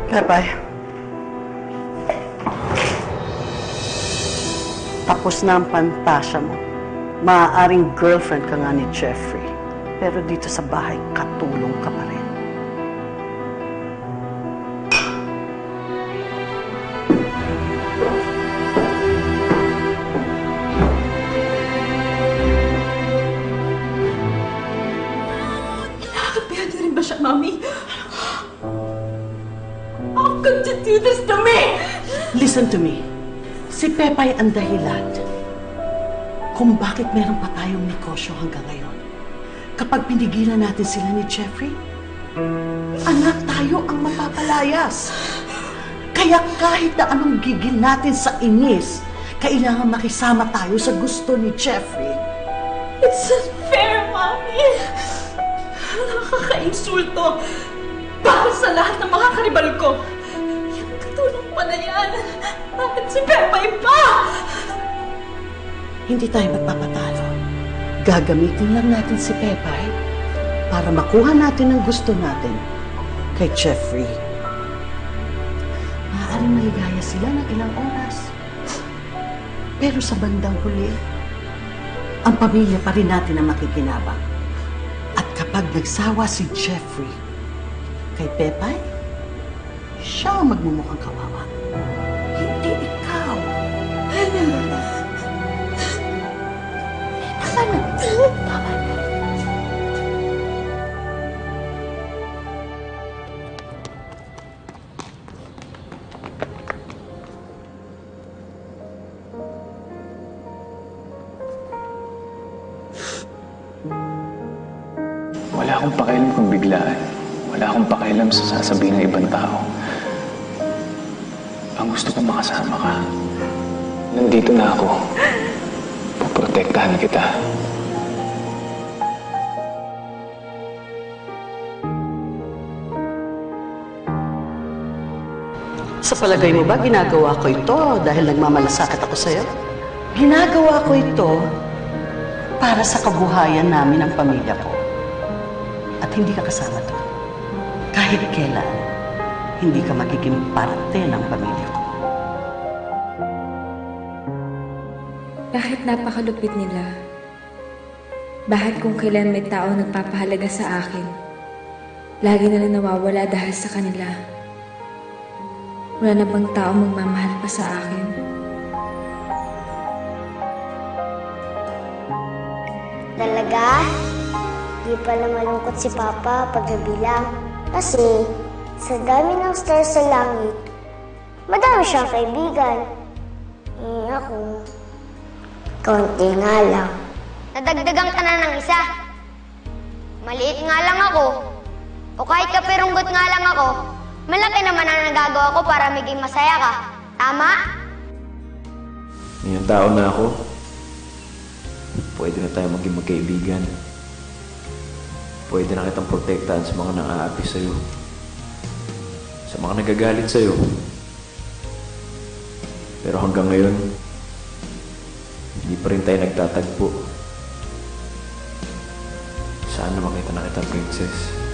Pepay. Tapos na ang pantasya mo. Maaaring girlfriend ka nga ni Jeffrey. Pero dito sa bahay, katulong ka pa rin. Nakakapiyado rin ba siya, Mami? How could you do this to me? Listen to me. Si Pepay ang dahilan kung bakit meron pa tayong negosyo hanggang ngayon. Kapag pinigilan natin sila ni Jeffrey, anak tayo ang mapapalayas. Kaya kahit na anong gigil natin sa inis, kailangan makisama tayo sa gusto ni Jeffrey. It's unfair, Mami. Nakaka-insulto. Para sa lahat ng mga karibal ko. Yung katulong pa na yan. Bakit si Pepay pa? Hindi tayo magpapatalo. Gagamitin lang natin si Pepay para makuha natin ang gusto natin kay Jeffrey. Maaaring maligaya sila ng ilang oras. Pero sa bandang huli, ang pamilya pa rin natin ang makikinabang. At kapag nagsawa si Jeffrey kay Pepay, siya ang magmumukhang kawawa. Hindi ikaw. Remember that. Tama na. Tama na. Wala akong pakialam kung biglaan. Wala akong pakialam sa sasabihin ng ibang tao. Ang gusto ko makasama ka. Nandito na ako. Poprotektahan kita. Sa palagay mo ba, ginagawa ko ito dahil nagmamalasakit ako sa'yo? Ginagawa ko ito para sa kabuhayan namin ng pamilya ko. At hindi ka kasama doon. Kahit kailan, hindi ka magiging parte ng pamilya ko. Bakit napakalupit nila? Bakit kung kailan may tao nagpapahalaga sa akin, lagi na lang nawawala dahil sa kanila? Wala na bang tao magmamahal pa sa akin? Talaga? Di pala malungkot si Papa pag nabilang. Kasi sa dami ng stars sa langit, madami siyang kaibigan. Ako, konti nga lang. Nadagdagan ka na ng isa. Maliit nga lang ako. O kahit kapirunggot nga lang ako, malaki naman ang nagagawa ko para maging masaya ka. Tama? Ngayong tao na ako, pwede na tayo maging magkaibigan. Pwede na kitang protektahan sa mga nang-aapi sa'yo. Sa mga nagagalit sa'yo. Pero hanggang ngayon, hindi pa rin tayo nagtatagpo. Sana makita na kita, Princess.